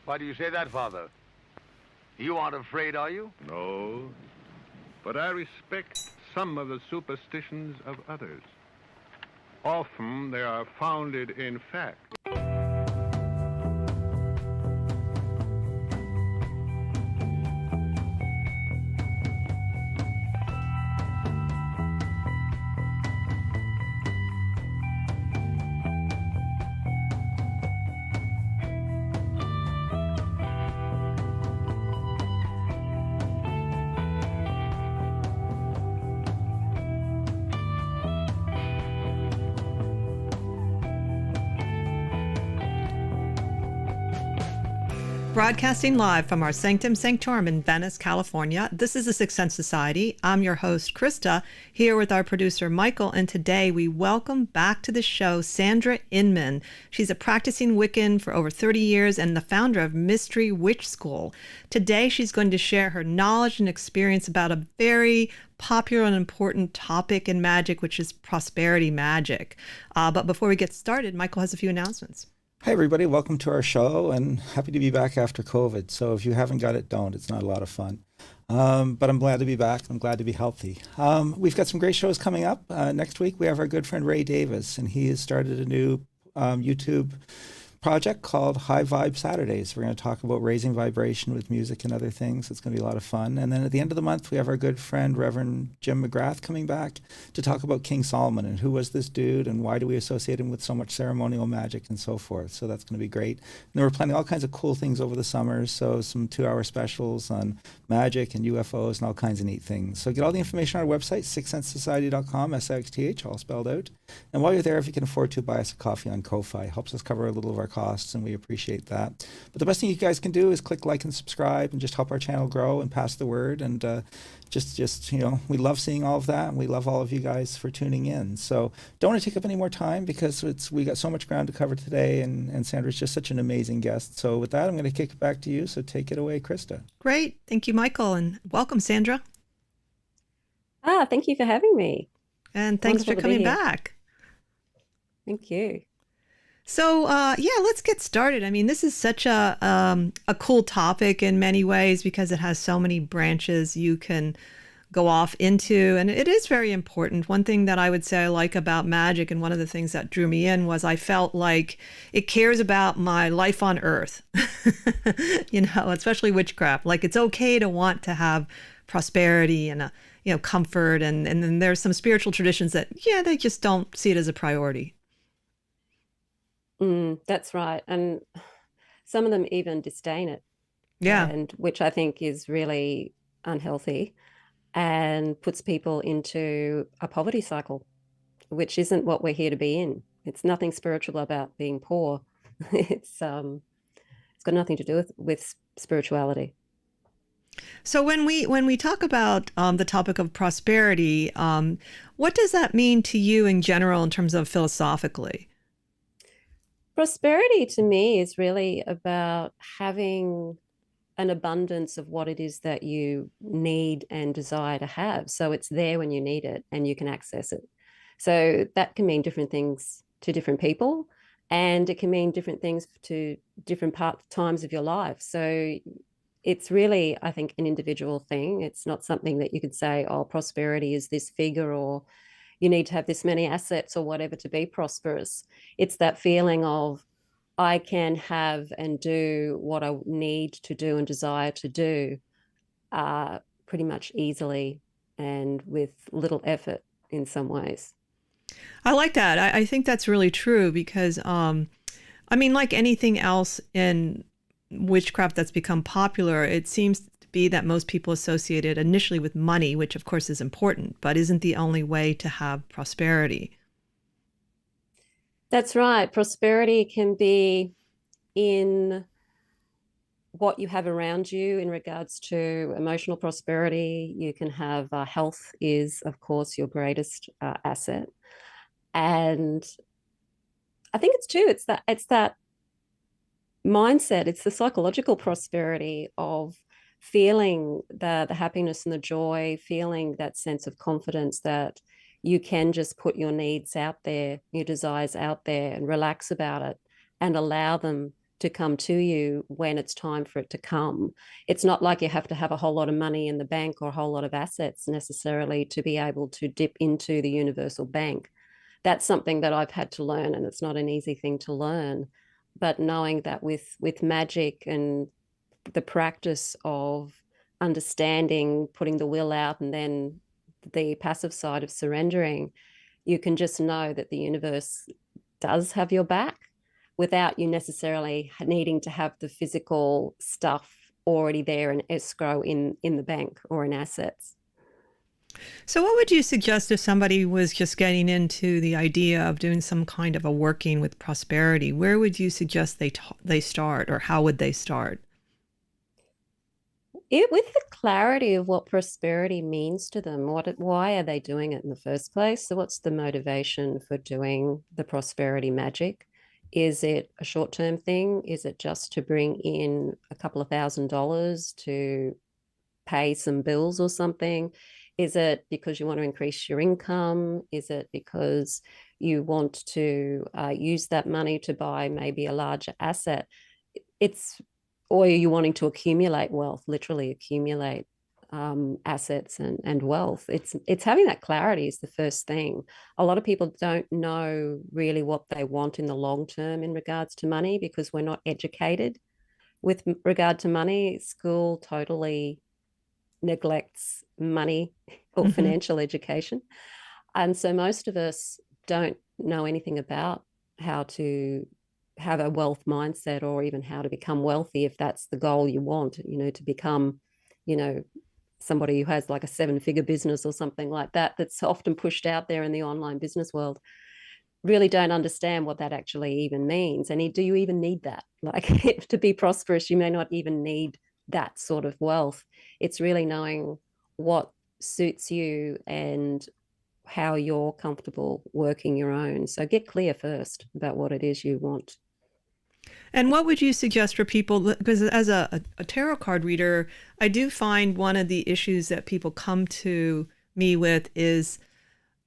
Why do you say that, Father? You aren't afraid, are you? No, but I respect some of the superstitions of others. Often they are founded in fact. Broadcasting live from our Sanctum Sanctorum in Venice, California. This is the Sixth Sense Society. I'm your host, Krista, here with our producer, Michael, and today we welcome back to the show Sandra Inman. She's a practicing Wiccan for over 30 years and the founder of Mystery Witch School. Today, she's going to share her knowledge and experience about a very popular and important topic in magic, which is prosperity magic. But before we get started, Michael has a few announcements. Hi, everybody. Welcome to our show, and happy to be back after COVID. So if you haven't got it, don't. It's not a lot of fun. But I'm glad to be back. I'm glad to be healthy. We've got some great shows coming up. Next week, we have our good friend Ray Davis, and he has started a new YouTube project called High Vibe Saturdays. We're going to talk about raising vibration with music and other things. It's going to be a lot of fun. And then at the end of the month, we have our good friend Reverend Jim McGrath coming back to talk about King Solomon and who was this dude and why do we associate him with so much ceremonial magic and so forth. So that's going to be great. And then we're planning all kinds of cool things over the summer. So some 2-hour specials on magic and UFOs and all kinds of neat things. So get all the information on our website, sixthsensesociety.com, SIXTH, all spelled out. And while you're there, if you can afford to, buy us a coffee on Ko-Fi. Helps us cover a little of our costs, and we appreciate that. But the best thing you guys can do is click like and subscribe and just help our channel grow and pass the word. And just we love seeing all of that, and we love all of you guys for tuning in. So don't want to take up any more time because we got so much ground to cover today, and Sandra's just such an amazing guest. So with that, I'm going to kick it back to you. So take it away, Krista. Great. Thank you, Michael, and welcome, Sandra. Thank you for having me. And thanks for coming back. Thank you. So, let's get started. I mean, this is such a cool topic in many ways because it has so many branches you can go off into, and it is very important. One thing that I would say I like about magic, and one of the things that drew me in, was I felt like it cares about my life on earth, especially witchcraft. Like, it's okay to want to have prosperity and comfort, and then there's some spiritual traditions that, they just don't see it as a priority. That's right. And some of them even disdain it. Yeah. And which I think is really unhealthy and puts people into a poverty cycle, which isn't what we're here to be in. It's nothing spiritual about being poor. It's got nothing to do with spirituality. So when we talk about the topic of prosperity, what does that mean to you in general in terms of philosophically? Prosperity to me is really about having an abundance of what it is that you need and desire to have. So it's there when you need it and you can access it. So that can mean different things to different people, and it can mean different things to different times of your life. So it's really, I think, an individual thing. It's not something that you could say, oh, prosperity is this figure, or you need to have this many assets or whatever to be prosperous. It's that feeling of, I can have and do what I need to do and desire to do pretty much easily and with little effort in some ways. I like that. I think that's really true because, like anything else in witchcraft that's become popular, it seems to be that most people associate it initially with money, which of course is important, but isn't the only way to have prosperity. That's right. Prosperity can be in what you have around you in regards to emotional prosperity. You can have health is, of course, your greatest asset. And I think it's that mindset. It's the psychological prosperity of feeling the happiness and the joy, feeling that sense of confidence that you can just put your needs out there, your desires out there, and relax about it and allow them to come to you when it's time for it to come. It's not like you have to have a whole lot of money in the bank or a whole lot of assets necessarily to be able to dip into the universal bank. That's something that I've had to learn, and it's not an easy thing to learn. But knowing that with Magick and the practice of understanding, putting the will out, and then the passive side of surrendering, you can just know that the universe does have your back without you necessarily needing to have the physical stuff already there in escrow in the bank or in assets. So what would you suggest if somebody was just getting into the idea of doing some kind of a working with prosperity? Where would you suggest they start, or how would they start? With the clarity of what prosperity means to them, why are they doing it in the first place? So what's the motivation for doing the prosperity magic? Is it a short-term thing? Is it just to bring in a couple of $1,000s to pay some bills or something? Is it because you want to increase your income? Is it because you want to use that money to buy maybe a larger asset? Or are you wanting to accumulate wealth, literally accumulate assets and wealth? It's having that clarity is the first thing. A lot of people don't know really what they want in the long term in regards to money because we're not educated with regard to money. School totally neglects money or financial education. And so most of us don't know anything about how to have a wealth mindset or even how to become wealthy if that's the goal you want, to become, somebody who has like a 7-figure business or something like that, that's often pushed out there in the online business world. Really don't understand what that actually even means. And do you even need that? Like to be prosperous, you may not even need that sort of wealth. It's really knowing what suits you and how you're comfortable working your own. So get clear first about what it is you want. And what would you suggest for people? Because as a tarot card reader, I do find one of the issues that people come to me with is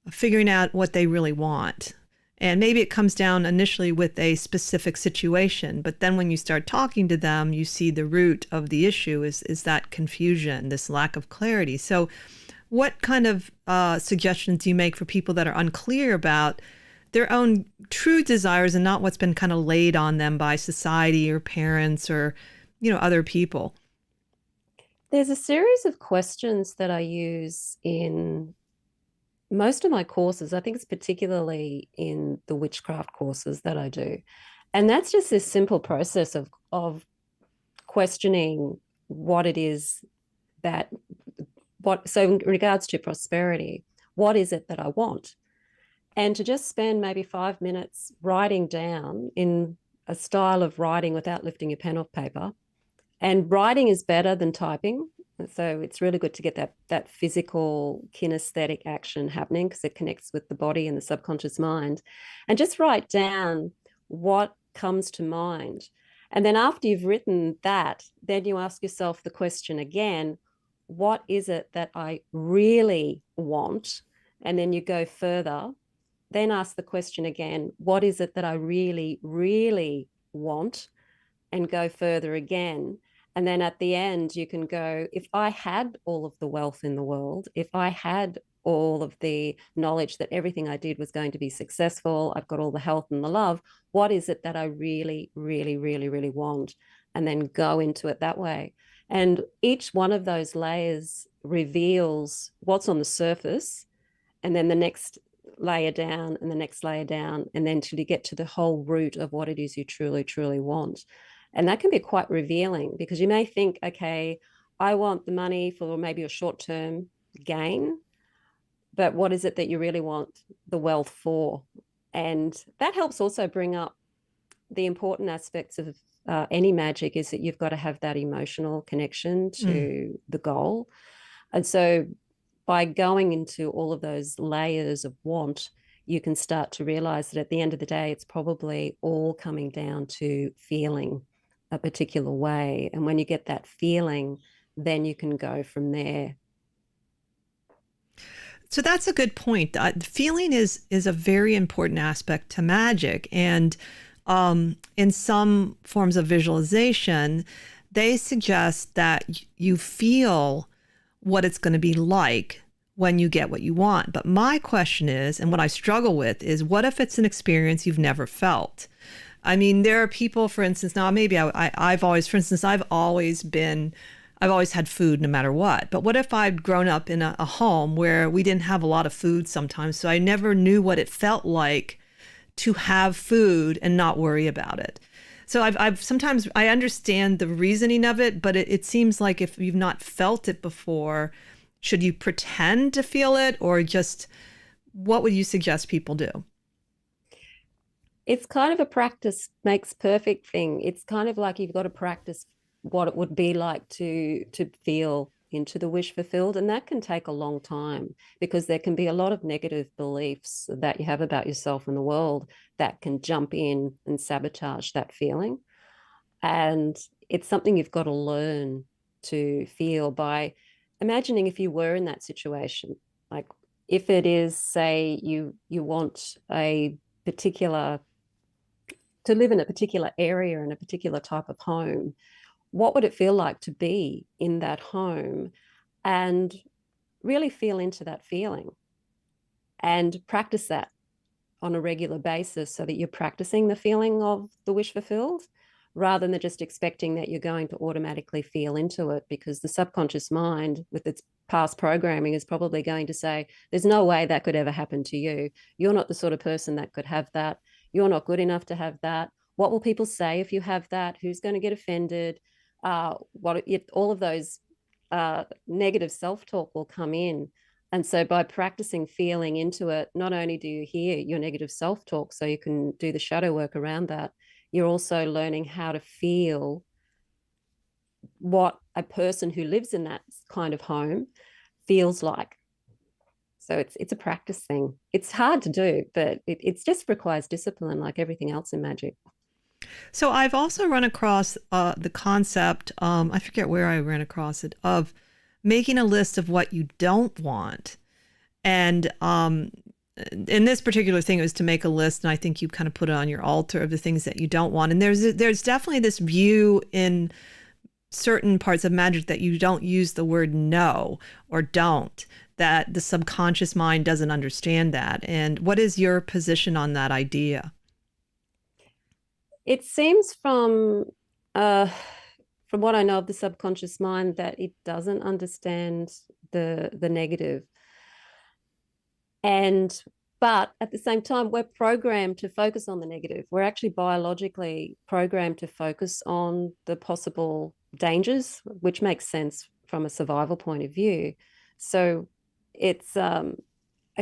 figuring out what they really want. And maybe it comes down initially with a specific situation, but then when you start talking to them, you see the root of the issue is that confusion, this lack of clarity. So what kind of suggestions do you make for people that are unclear about their own true desires and not what's been kind of laid on them by society or parents or, other people? There's a series of questions that I use in most of my courses. I think it's particularly in the witchcraft courses that I do. And that's just this simple process of questioning what it is so in regards to prosperity, what is it that I want? And to just spend maybe 5 minutes writing down in a style of writing without lifting your pen off paper. And writing is better than typing. So it's really good to get that physical kinesthetic action happening because it connects with the body and the subconscious mind. And just write down what comes to mind. And then after you've written that, then you ask yourself the question again, what is it that I really want? And then you go further. Then ask the question again, what is it that I really, really want? And go further again. And then at the end, you can go, if I had all of the wealth in the world, if I had all of the knowledge that everything I did was going to be successful, I've got all the health and the love, what is it that I really, really, really, really want? And then go into it that way. And each one of those layers reveals what's on the surface, and then the next layer down and the next layer down, and then till you get to the whole root of what it is you truly, truly want. And that can be quite revealing because you may think, okay, I want the money for maybe a short-term gain, but what is it that you really want the wealth for? And that helps also bring up the important aspects of any magic is that you've got to have that emotional connection to the goal. And so by going into all of those layers of want, you can start to realize that at the end of the day, it's probably all coming down to feeling a particular way. And when you get that feeling, then you can go from there. So that's a good point. Feeling is a very important aspect to magic. And in some forms of visualization, they suggest that you feel what it's going to be like when you get what you want. But my question is, and what I struggle with is, what if it's an experience you've never felt? I mean, there are people, for instance, now maybe I've always had food no matter what. But what if I'd grown up in a home where we didn't have a lot of food sometimes, so I never knew what it felt like to have food and not worry about it. So I've sometimes, I understand the reasoning of it, but it seems like if you've not felt it before, should you pretend to feel it, or just, what would you suggest people do? It's kind of a practice makes perfect thing. It's kind of like you've got to practice what it would be like to feel into the wish fulfilled. And that can take a long time, because there can be a lot of negative beliefs that you have about yourself and the world that can jump in and sabotage that feeling. And it's something you've got to learn to feel by imagining if you were in that situation. Like, if it is, say, you want a particular, to live in a particular area in a particular type of home, what would it feel like to be in that home, and really feel into that feeling and practice that on a regular basis, so that you're practicing the feeling of the wish fulfilled, rather than just expecting that you're going to automatically feel into it, because the subconscious mind, with its past programming, is probably going to say, there's no way that could ever happen to you. You're not the sort of person that could have that. You're not good enough to have that. What will people say if you have that? Who's going to get offended? All of those negative self-talk will come in. And so by practicing feeling into it, not only do you hear your negative self-talk, so you can do the shadow work around that, you're also learning how to feel what a person who lives in that kind of home feels like. So it's a practice thing. It's hard to do, but it just requires discipline, like everything else in magic. So I've also run across the concept, I forget where I ran across it, of making a list of what you don't want. And in this particular thing, it was to make a list, and I think you kind of put it on your altar of the things that you don't want. And there's definitely this view in certain parts of magic that you don't use the word no or don't, that the subconscious mind doesn't understand that. And what is your position on that idea? It seems from what I know of the subconscious mind, that it doesn't understand the negative. But at the same time, we're programmed to focus on the negative. We're actually biologically programmed to focus on the possible dangers, which makes sense from a survival point of view. So it's a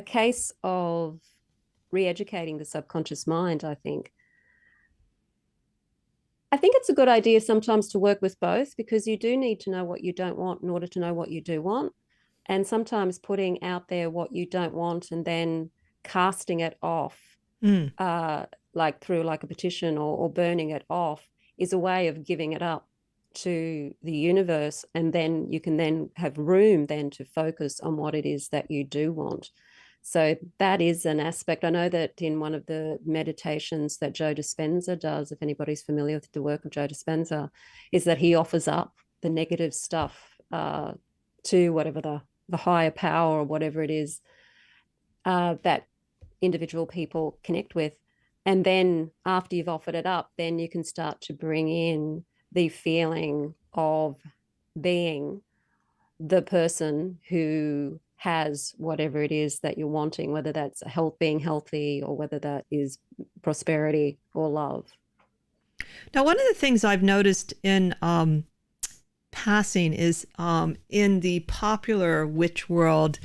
case of re-educating the subconscious mind, I think. I think it's a good idea sometimes to work with both, because you do need to know what you don't want in order to know what you do want. And sometimes putting out there what you don't want and then casting it off, like through like a petition or burning it off, is a way of giving it up to the universe. And then you can then have room then to focus on what it is that you do want. So that is an aspect. I know that in one of the meditations that Joe Dispenza does, if anybody's familiar with the work of Joe Dispenza, is that he offers up the negative stuff to whatever the higher power or whatever it is that individual people connect with. And then after you've offered it up, then you can start to bring in the feeling of being the person who has whatever it is that you're wanting, whether that's being healthy, or whether that is prosperity or love. Now, one of the things I've noticed in passing is in the popular witch world,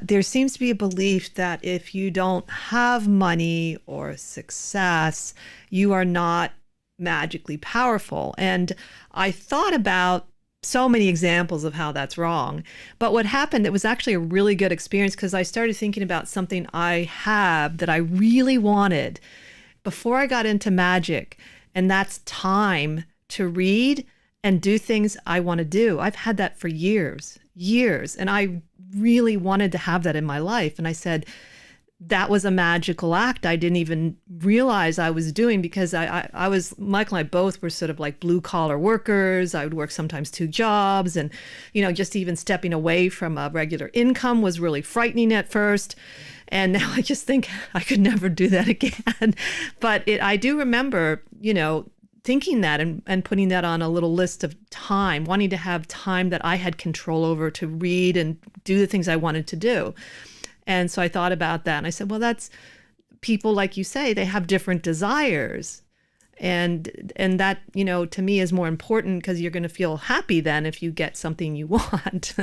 there seems to be a belief that if you don't have money or success, you are not magically powerful. And I thought about so many examples of how that's wrong. But what happened, it was actually a really good experience, because I started thinking about something I have that I really wanted before I got into magic, and that's time to read and do things I want to do. I've had that for years, and I really wanted to have that in my life. And I said, that was a magical act I didn't even realize I was doing, because I was, Michael and I both were sort of like blue collar workers. I would work sometimes 2 jobs, and, just even stepping away from a regular income was really frightening at first. And now I just think I could never do that again. But I do remember, thinking that and putting that on a little list of time, wanting to have time that I had control over to read and do the things I wanted to do. And so I thought about that, and I said, well, that's people, like you say, they have different desires. And that, to me is more important, because you're going to feel happy then if you get something you want.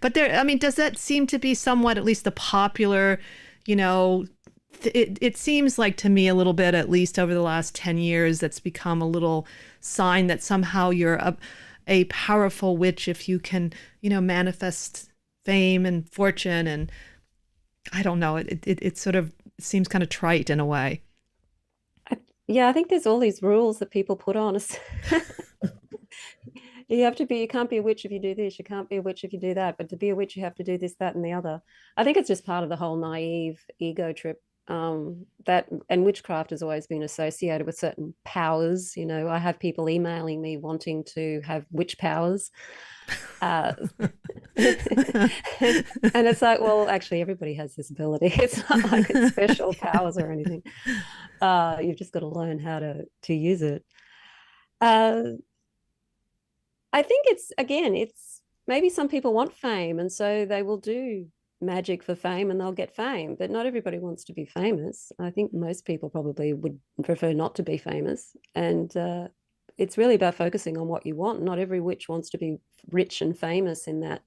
But does that seem to be somewhat, at least the popular, it seems like to me a little bit, at least over the last 10 years, that's become a little sign that somehow you're a powerful witch if you can, manifest fame and fortune. And I don't know, it sort of seems kind of trite in a way. Yeah, I think there's all these rules that people put on us. You can't be a witch if you do this, you can't be a witch if you do that, but to be a witch, you have to do this, that, and the other. I think it's just part of the whole naive ego trip. And witchcraft has always been associated with certain powers. I have people emailing me wanting to have witch powers. And it's like, well, actually everybody has this ability. It's not like it's special powers or anything. You've just got to learn how to use it. I think it's maybe some people want fame, and so they will do magic for fame and they'll get fame, but not everybody wants to be famous. I think most people probably would prefer not to be famous. And it's really about focusing on what you want. Not every witch wants to be rich and famous in that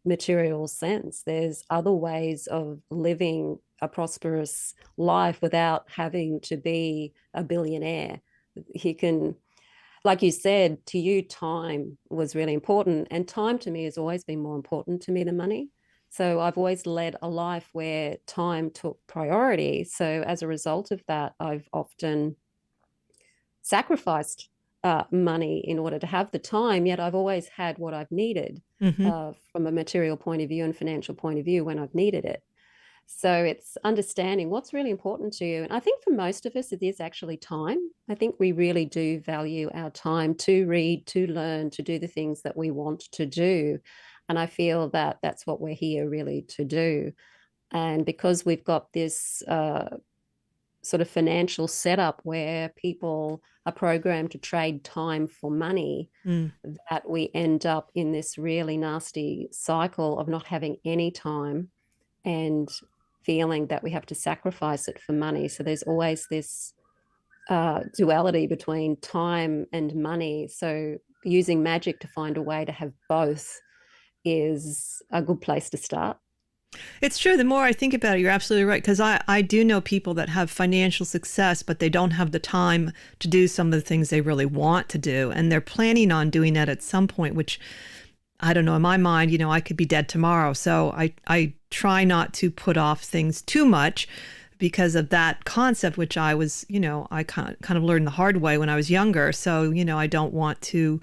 material sense. There's other ways of living a prosperous life without having to be a billionaire. You can, like you said, to you, time was really important. And time to me has always been more important to me than money. So I've always led a life where time took priority. So as a result of that, I've often sacrificed money in order to have the time, yet I've always had what I've needed from a material point of view and financial point of view when I've needed it. So it's understanding what's really important to you. And I think for most of us, it is actually time. I think we really do value our time to read, to learn, to do the things that we want to do. And I feel that that's what we're here really to do. And because we've got this sort of financial setup where people are programmed to trade time for money, that we end up in this really nasty cycle of not having any time and feeling that we have to sacrifice it for money. So there's always this duality between time and money. So using magic to find a way to have both is a good place to start. It's true. The more I think about it, you're absolutely right. Because I do know people that have financial success, but they don't have the time to do some of the things they really want to do. And they're planning on doing that at some point, which I don't know, in my mind, I could be dead tomorrow. So I try not to put off things too much because of that concept, which I was, I kind of learned the hard way when I was younger. So, I don't want to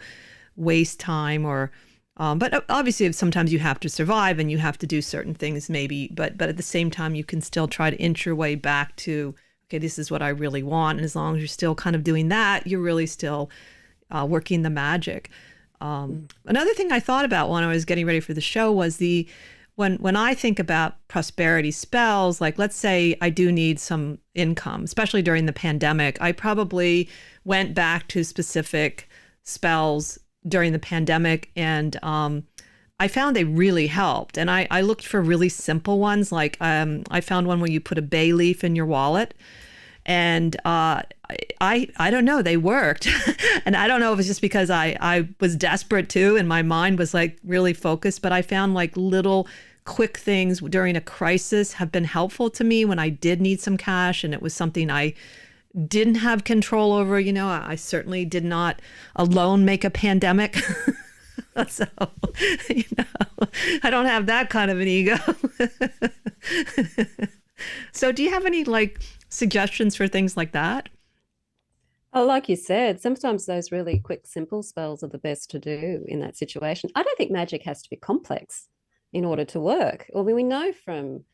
waste time or but obviously sometimes you have to survive and you have to do certain things maybe, but at the same time you can still try to inch your way back to, okay, this is what I really want. And as long as you're still kind of doing that, you're really still working the magic. Another thing I thought about when I was getting ready for the show was when I think about prosperity spells, like let's say I do need some income, especially during the pandemic, I probably went back to specific spells during the pandemic, and I found they really helped. And I looked for really simple ones, like I found one where you put a bay leaf in your wallet, and I don't know, they worked. And I don't know if it's just because I was desperate too, and my mind was like really focused, but I found like little quick things during a crisis have been helpful to me when I did need some cash, and it was something I didn't have control over. I certainly did not alone make a pandemic. So, I don't have that kind of an ego. So do you have any suggestions for things like that? Oh, like you said, sometimes those really quick, simple spells are the best to do in that situation. I don't think magic has to be complex in order to work. I mean, we know from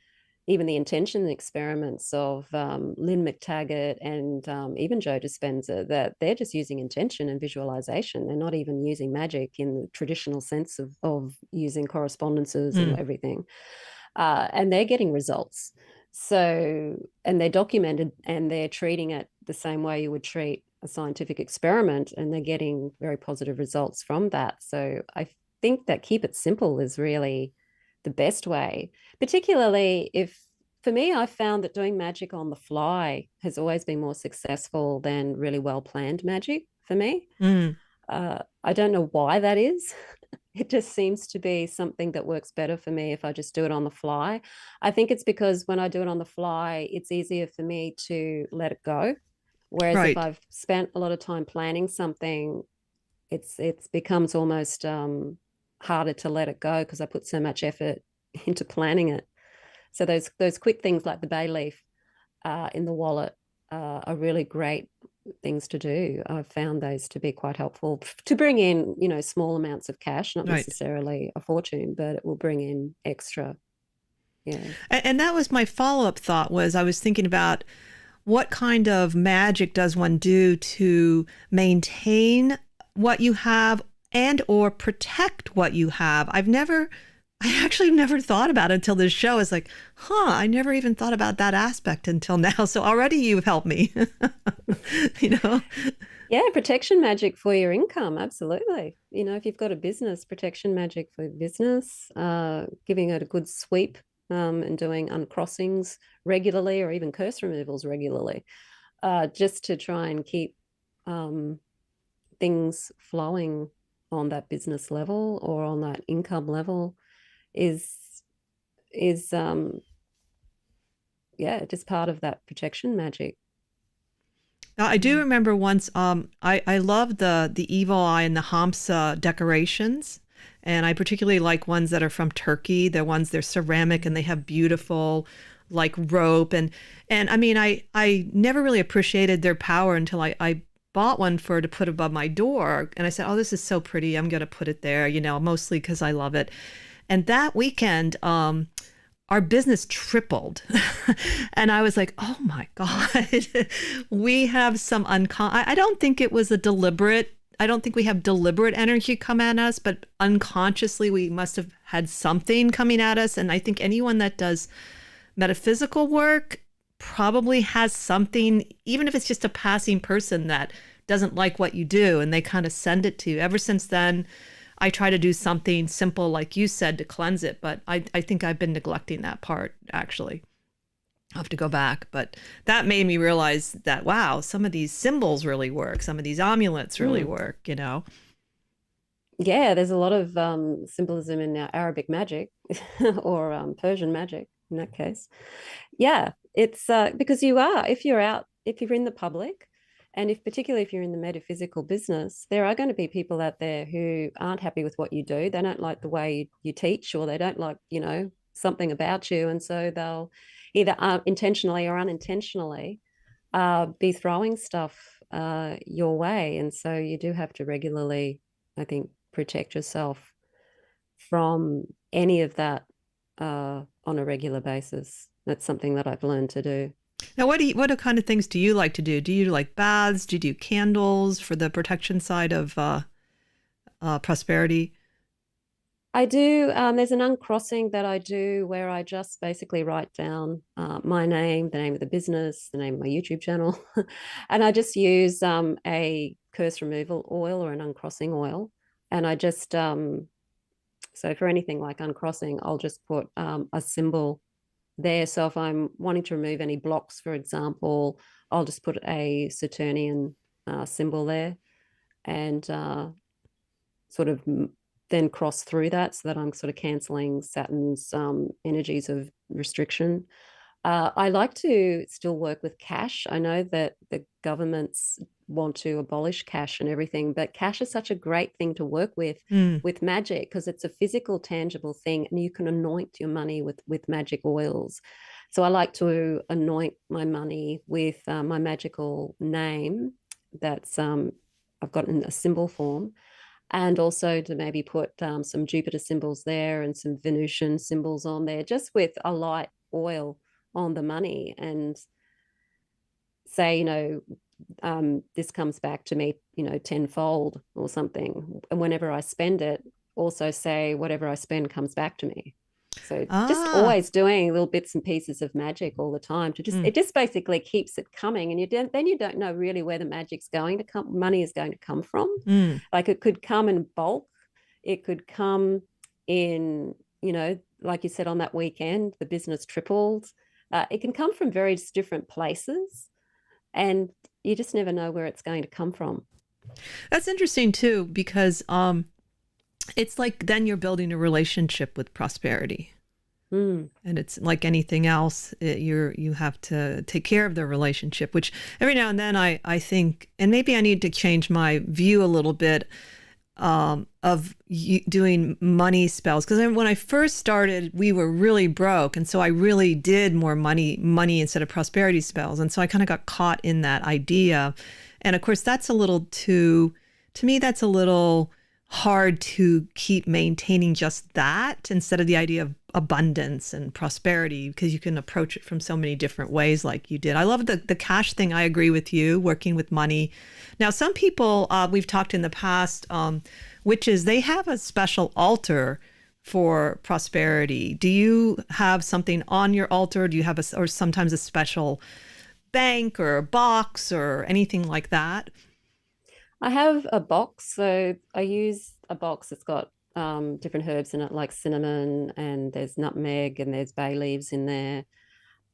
even the intention experiments of Lynn McTaggart and even Joe Dispenza, that they're just using intention and visualization. They're not even using magic in the traditional sense of using correspondences and everything. And they're getting results. So, and they're documented, and they're treating it the same way you would treat a scientific experiment, and they're getting very positive results from that. So I think that keep it simple is really the best way, particularly if, for me, I found that doing magic on the fly has always been more successful than really well planned magic for me. I don't know why that is. It just seems to be something that works better for me if I just do it on the fly. I think it's because when I do it on the fly, it's easier for me to let it go. Whereas if I've spent a lot of time planning something, it's becomes almost harder to let it go because I put so much effort into planning it. So those quick things like the bay leaf in the wallet are really great things to do. I've found those to be quite helpful to bring in, small amounts of cash, not necessarily a fortune, but it will bring in extra. Yeah. And that was my follow-up thought. Was I was thinking about what kind of magic does one do to maintain what you have and or protect what you have? I actually never thought about it until this show. It's like, I never even thought about that aspect until now. So already you've helped me, Yeah, protection magic for your income. Absolutely. If you've got a business, protection magic for business, giving it a good sweep and doing uncrossings regularly or even curse removals regularly, just to try and keep things flowing on that business level or on that income level is just part of that protection magic. Now, I do remember once I love the evil eye and the Hamsa decorations, and I particularly like ones that are from Turkey. They're ceramic and they have beautiful like rope and I mean I never really appreciated their power until I bought one to put above my door, and I said, oh, this is so pretty, I'm gonna put it there, mostly because I love it. And that weekend, our business tripled. And I was like, oh my God, we have some I don't think it was I don't think we have deliberate energy come at us, but unconsciously we must have had something coming at us. And I think anyone that does metaphysical work probably has something, even if it's just a passing person that doesn't like what you do and they kind of send it to you. Ever since then, I try to do something simple, like you said, to cleanse it. But I think I've been neglecting that part, actually. I'll have to go back. But that made me realize that, wow, some of these symbols really work. Some of these amulets really work, Yeah, there's a lot of symbolism in Arabic magic or Persian magic in that case. Yeah, it's because if you're in the public, and particularly if you're in the metaphysical business, there are going to be people out there who aren't happy with what you do. They don't like the way you teach, or they don't like, something about you. And so they'll either intentionally or unintentionally be throwing stuff your way. And so you do have to regularly, I think, protect yourself from any of that on a regular basis. That's something that I've learned to do. Now, what kind of things do you like to do? Do you like baths? Do you do candles for the protection side of prosperity? I do. There's an uncrossing that I do where I just basically write down my name, the name of the business, the name of my YouTube channel, and I just use a curse removal oil or an uncrossing oil. And I just, so for anything like uncrossing, I'll just put a symbol there. So if I'm wanting to remove any blocks, for example, I'll just put a Saturnian symbol there and sort of then cross through that so that I'm sort of cancelling Saturn's energies of restriction. I like to still work with cash. I know that the governments want to abolish cash and everything, but cash is such a great thing to work with magic, because it's a physical, tangible thing, and you can anoint your money with magic oils. So I like to anoint my money with my magical name that's I've got in a symbol form, and also to maybe put some Jupiter symbols there and some Venusian symbols on there, just with a light oil on the money and say, this comes back to me, tenfold or something. And whenever I spend it, also say whatever I spend comes back to me. So just always doing little bits and pieces of magic all the time it just basically keeps it coming. And then you don't know really where the magic's going to come, money is going to come from. Like it could come in bulk. It could come in, like you said, on that weekend, the business tripled. It can come from various different places, and you just never know where it's going to come from. That's interesting too, because it's like then you're building a relationship with prosperity. And it's like anything else, you have to take care of the relationship, which every now and then I think, and maybe I need to change my view a little bit of doing money spells. Because when I first started, we were really broke. And so I really did more money instead of prosperity spells. And so I kind of got caught in that idea. And of course, that's a little to me, that's a little hard to keep maintaining just that instead of the idea of abundance and prosperity, because you can approach it from so many different ways like you did. I love the cash thing. I agree with you, working with money. Now, some people, we've talked in the past, witches, they have a special altar for prosperity. Do you have something on your altar? Do you have or sometimes a special bank or a box or anything like that? I have a box. So I use a box that's got different herbs in it, like cinnamon, and there's nutmeg, and there's bay leaves in there.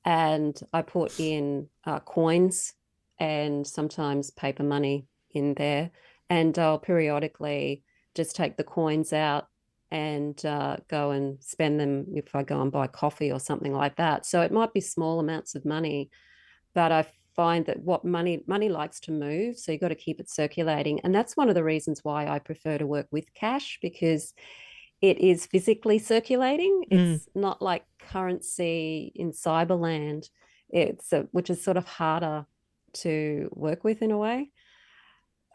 And I put in coins and sometimes paper money in there. And I'll periodically just take the coins out and go and spend them if I go and buy coffee or something like that. So it might be small amounts of money, but I find that what money likes to move, so you've got to keep it circulating. And that's one of the reasons why I prefer to work with cash, because it is physically circulating. It's not like currency in cyberland, which is sort of harder to work with in a way.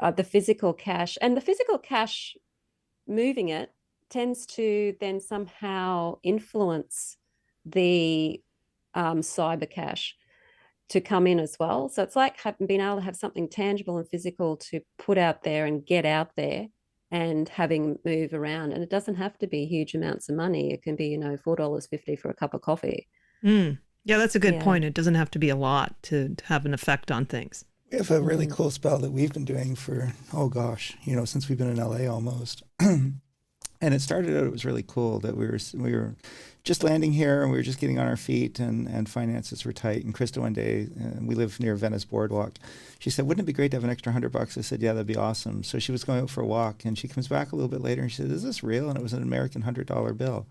The physical cash moving it tends to then somehow influence the cyber cash to come in as well. So it's like being able to have something tangible and physical to put out there and get out there and having move around. And it doesn't have to be huge amounts of money. It can be, $4.50 for a cup of coffee. Yeah, that's a good point. It doesn't have to be a lot to have an effect on things. We have a really cool spell that we've been doing for, since we've been in LA almost. And it started out, it was really cool that we were just landing here and we were just getting on our feet and finances were tight. And Krista one day, we live near Venice Boardwalk, she said, wouldn't it be great to have an extra $100? I said, yeah, that'd be awesome. So she was going out for a walk and she comes back a little bit later and she said, is this real? And it was an American $100 bill.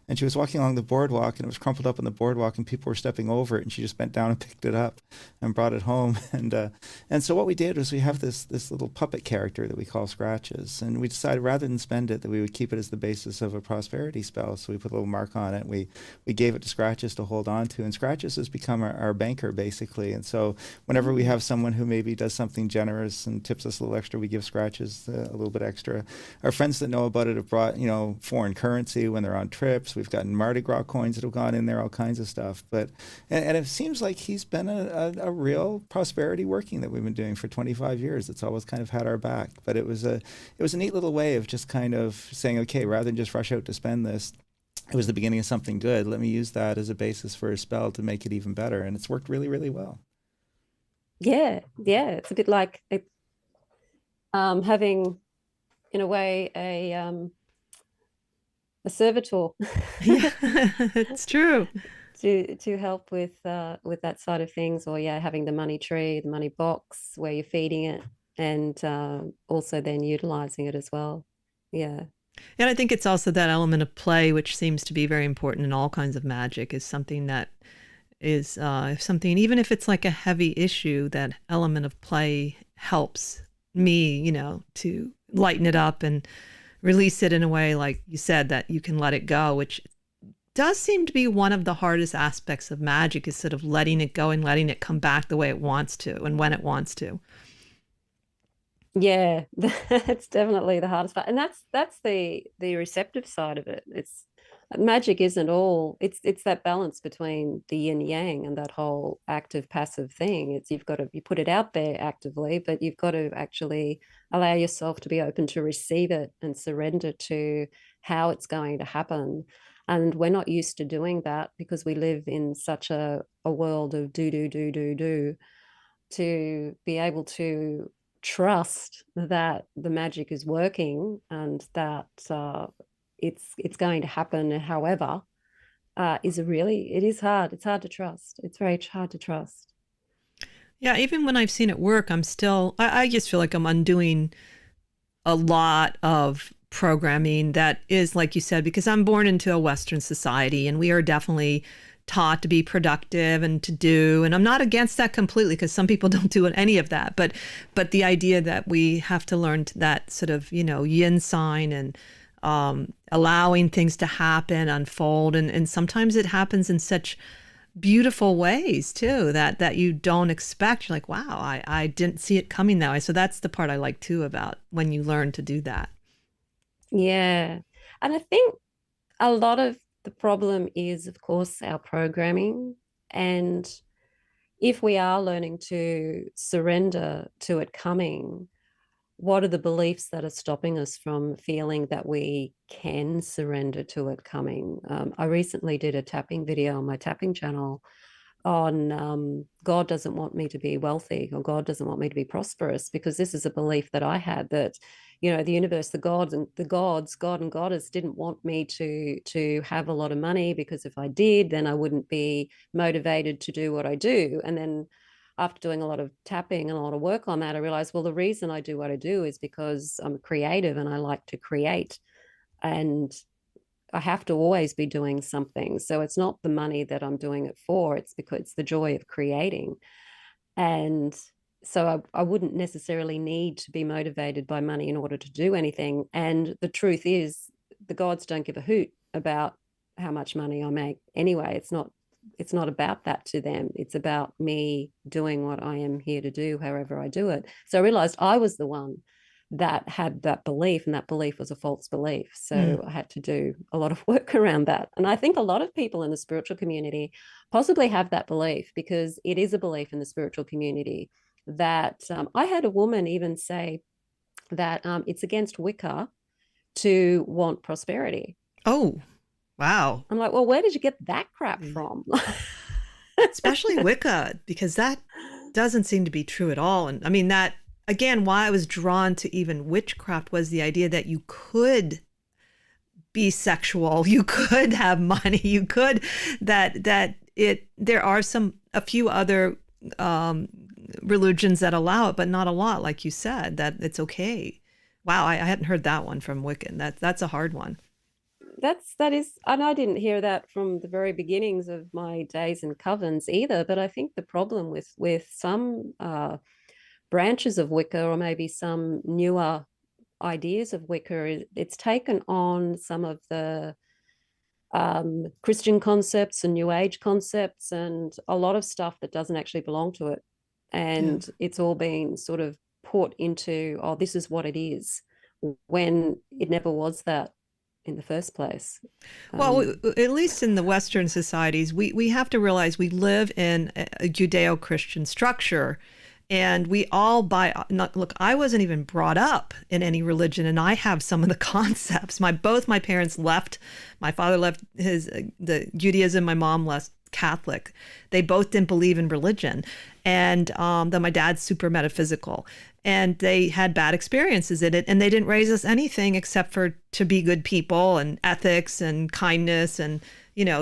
And she was walking along the boardwalk and it was crumpled up on the boardwalk and people were stepping over it and she just bent down and picked it up and brought it home. And so what we did was we have this little puppet character that we call Scratches. And we decided rather than spend it, that we would keep it as the basis of a prosperity spell. So we put a little mark on it. We gave it to Scratches to hold on to. And Scratches has become our banker, basically. And so whenever we have someone who maybe does something generous and tips us a little extra, we give Scratches a little bit extra. Our friends that know about it have brought, foreign currency when they're on trips. We've gotten Mardi Gras coins that have gone in there, all kinds of stuff. And it seems like he's been a real prosperity working that we've been doing for 25 years. It's always kind of had our back. But it was a neat little way of just kind of saying, okay, rather than just rush out to spend this, it was the beginning of something good. Let me use that as a basis for a spell to make it even better. And it's worked really, really well. Yeah. It's a bit like having, in a way, a servitor. Yeah, it's true. to help with that side of things, or having the money tree, the money box where you're feeding it, and also then utilizing it as well. Yeah. And I think it's also that element of play, which seems to be very important in all kinds of magic, is something that is something, even if it's like a heavy issue, that element of play helps me, to lighten it up and release it in a way, like you said, that you can let it go, which does seem to be one of the hardest aspects of magic, is sort of letting it go and letting it come back the way it wants to and when it wants to. Yeah, that's definitely the hardest part. And that's the receptive side of it. It's Magic isn't all, it's that balance between the yin yang and that whole active passive thing. It's you put it out there actively, but you've got to actually allow yourself to be open to receive it and surrender to how it's going to happen. And we're not used to doing that because we live in such a world of do, to be able to trust that the magic is working and that it's going to happen however it is hard. It's hard to trust. It's very hard to trust. Yeah, even when I've seen it work, I just feel like I'm undoing a lot of programming that is, like you said, because I'm born into a Western society and we are definitely taught to be productive and to do, and I'm not against that completely because some people don't do any of that, but the idea that we have to learn that sort of, yin sign and allowing things to happen, unfold, and sometimes it happens in such beautiful ways too that you don't expect. You're like, wow, I didn't see it coming that way. So that's the part I like too about when you learn to do that. Yeah. And I think a lot of the problem is, of course, our programming. And if we are learning to surrender to it coming, what are the beliefs that are stopping us from feeling that we can surrender to it coming? I recently did a tapping video on my tapping channel on God doesn't want me to be wealthy, or God doesn't want me to be prosperous, because this is a belief that I had that, the universe, God and Goddess didn't want me to have a lot of money, because if I did, then I wouldn't be motivated to do what I do. And then after doing a lot of tapping and a lot of work on that, I realized, well, the reason I do what I do is because I'm creative and I like to create. And I have to always be doing something. So it's not the money that I'm doing it for. It's because it's the joy of creating. And so I wouldn't necessarily need to be motivated by money in order to do anything. And the truth is, the gods don't give a hoot about how much money I make anyway. It's not about that to them. It's about me doing what I am here to do, however I do it. So I realized I was the one that had that belief, and that belief was a false belief. So I had to do a lot of work around that. And I think a lot of people in the spiritual community possibly have that belief, because it is a belief in the spiritual community that I had a woman even say that it's against Wicca to want prosperity. Oh, wow. I'm like, well, where did you get that crap from? Especially Wicca, because that doesn't seem to be true at all. And I mean, that, again, why I was drawn to even witchcraft was the idea that you could be sexual, you could have money, you could, there are a few other religions that allow it, but not a lot, like you said, that it's okay. Wow, I hadn't heard that one from Wiccan. That's a hard one. That is, and I didn't hear that from the very beginnings of my days in covens either. But I think the problem with some branches of Wicca, or maybe some newer ideas of Wicca, is it's taken on some of the Christian concepts and New Age concepts and a lot of stuff that doesn't actually belong to it. And it's all been sort of put into, oh, this is what it is, when it never was that in the first place. Well, at least in the Western societies, we have to realize we live in a Judeo-Christian structure, and we all look, I wasn't even brought up in any religion, and I have some of the concepts. Both my parents left. My father left the Judaism. My mom left Catholic. They both didn't believe in religion. And then my dad's super metaphysical, and they had bad experiences in it, and they didn't raise us anything except for to be good people and ethics and kindness and,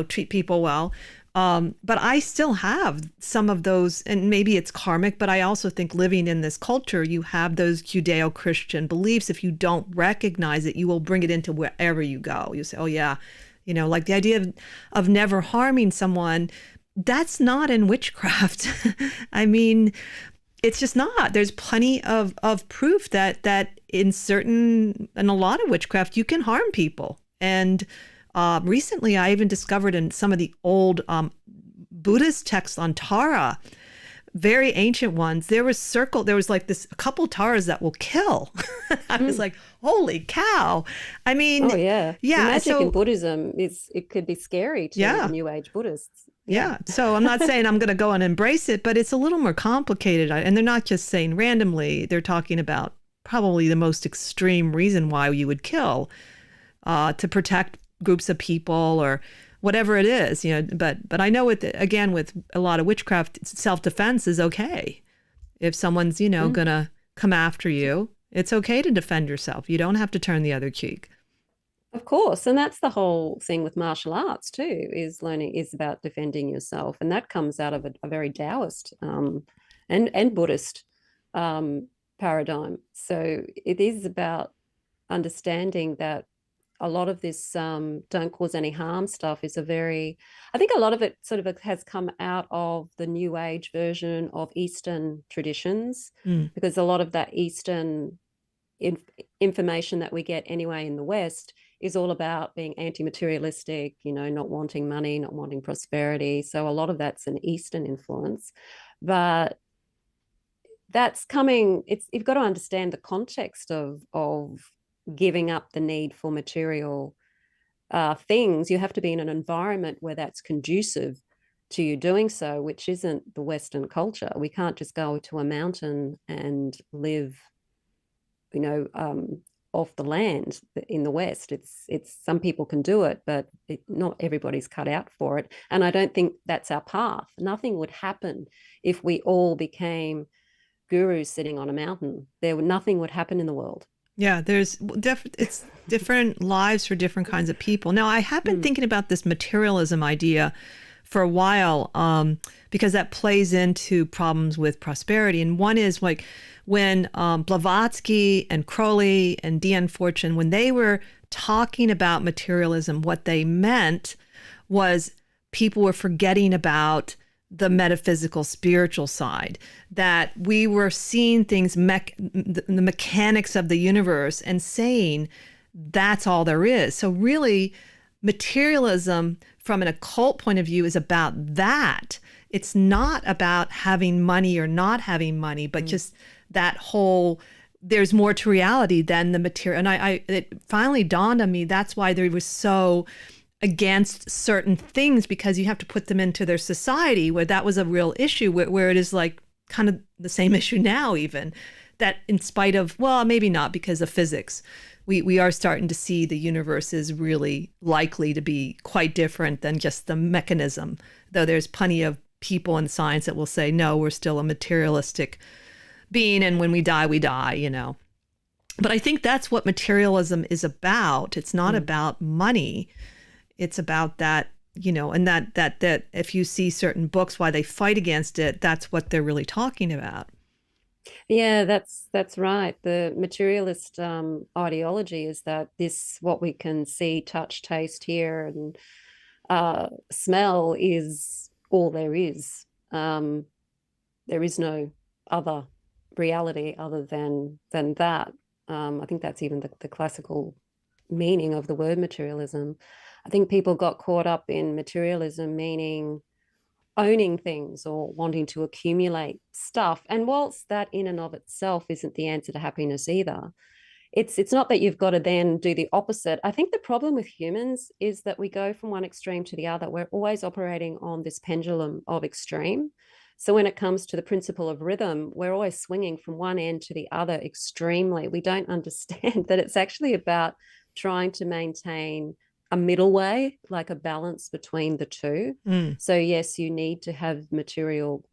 treat people well. But I still have some of those, and maybe it's karmic, but I also think living in this culture, you have those Judeo-Christian beliefs. If you don't recognize it, you will bring it into wherever you go. You say, oh yeah, like the idea of never harming someone, that's not in witchcraft. I mean, it's just not. There's plenty of proof that in a lot of witchcraft, you can harm people. And recently, I even discovered in some of the old Buddhist texts on Tara, very ancient ones, there was like this a couple taras that will kill. I was like, holy cow. I mean, Oh yeah. The yeah. magic So in Buddhism it could be scary to Yeah. the New Age Buddhists. yeah. So I'm not saying I'm going to go and embrace it, but it's a little more complicated. And they're not just saying randomly, they're talking about probably the most extreme reason why you would kill, to protect groups of people or whatever it is, you know. But I know with a lot of witchcraft, self-defense is okay. If someone's, you know, gonna come after you, it's okay to defend yourself. You don't have to turn the other cheek. Of course. And that's the whole thing with martial arts too, is about defending yourself. And that comes out of a very Taoist and Buddhist paradigm. So it is about understanding that a lot of this don't cause any harm stuff is I think a lot of it sort of has come out of the New Age version of Eastern traditions, because a lot of that Eastern information that we get anyway in the West is all about being anti-materialistic, you know, not wanting money, not wanting prosperity. So a lot of that's an Eastern influence. But that's coming, you've got to understand the context of giving up the need for material things. You have to be in an environment where that's conducive to you doing so, which isn't the Western culture. We can't just go to a mountain and live, you know, off the land in the West. It's some people can do it, but not everybody's cut out for it. And I don't think that's our path. Nothing would happen if we all became gurus sitting on a mountain. Nothing would happen in the world. Yeah, it's different lives for different kinds of people. Now, I have been thinking about this materialism idea for a while, because that plays into problems with prosperity. And one is like when Blavatsky and Crowley and D.N. Fortune, when they were talking about materialism, what they meant was people were forgetting about the metaphysical, spiritual side, that we were seeing things, the mechanics of the universe, and saying that's all there is. So really, materialism from an occult point of view is about that. It's not about having money or not having money, but just that whole, there's more to reality than the material. And it finally dawned on me, that's why they were so against certain things, because you have to put them into their society, where that was a real issue, where it is like kind of the same issue now, even that in spite of, well, maybe not because of physics, we are starting to see the universe is really likely to be quite different than just the mechanism, though there's plenty of people in science that will say, no, we're still a materialistic being, and when we die, you know. But I think that's what materialism is about. It's not about money. It's about that, you know, and that if you see certain books, why they fight against it, that's what they're really talking about. Yeah, that's right. The materialist ideology is that what we can see, touch, taste, hear, and smell is all there is. There is no other reality other than that. I think that's even the classical meaning of the word materialism. I think people got caught up in materialism, meaning owning things or wanting to accumulate stuff. And whilst that in and of itself isn't the answer to happiness either, it's not that you've got to then do the opposite. I think the problem with humans is that we go from one extreme to the other. We're always operating on this pendulum of extreme. So when it comes to the principle of rhythm, we're always swinging from one end to the other extremely. We don't understand that it's actually about trying to maintain a middle way, like a balance between the two. So yes, you need to have material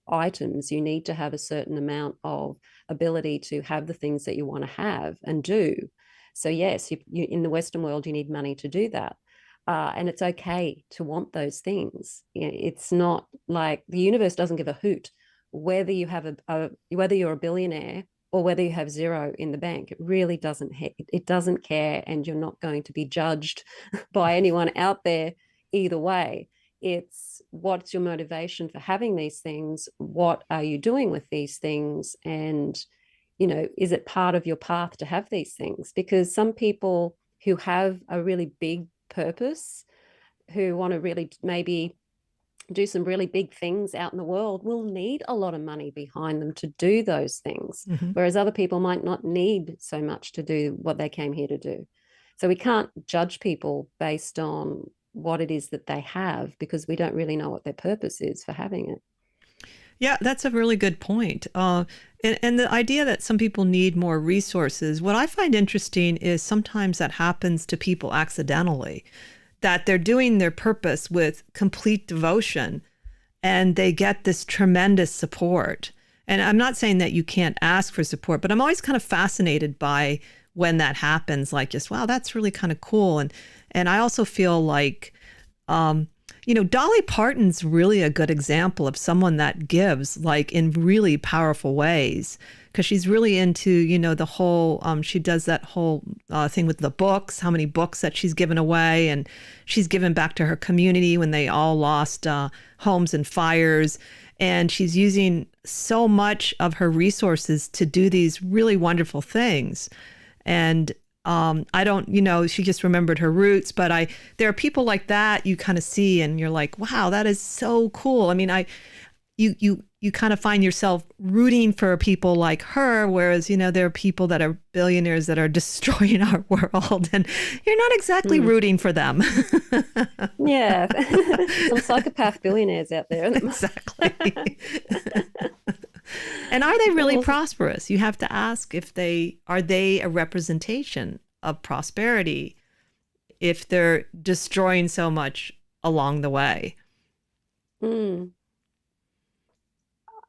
items. You need to have a certain amount of ability to have the things that you want to have and do. So yes, you in the Western world, you need money to do that. And it's okay to want those things. It's not like the universe doesn't give a hoot whether you have whether you're a billionaire or whether you have zero in the bank. It really doesn't care, and you're not going to be judged by anyone out there either way. It's what's your motivation for having these things? What are you doing with these things? And, you know, is it part of your path to have these things? Because some people who have a really big purpose, who want to really maybe do some really big things out in the world will need a lot of money behind them to do those things, whereas other people might not need so much to do what they came here to do. So we can't judge people based on what it is that they have, because we don't really know what their purpose is for having it. Yeah, that's a really good point. And the idea that some people need more resources, what I find interesting is sometimes that happens to people accidentally, that they're doing their purpose with complete devotion and they get this tremendous support. And I'm not saying that you can't ask for support, but I'm always kind of fascinated by when that happens, like just, wow, that's really kind of cool. And I also feel like, Dolly Parton's really a good example of someone that gives like in really powerful ways, because she's really into, the whole, she does that whole thing with the books, how many books that she's given away, and she's given back to her community when they all lost homes and fires. And she's using so much of her resources to do these really wonderful things. And I don't, she just remembered her roots, but there are people like that you kind of see and you're like, wow, that is so cool. I mean, you kind of find yourself rooting for people like her, whereas, there are people that are billionaires that are destroying our world and you're not exactly rooting for them. Yeah. Some psychopath billionaires out there. Exactly. And are they really prosperous? You have to ask if are they a representation of prosperity if they're destroying so much along the way?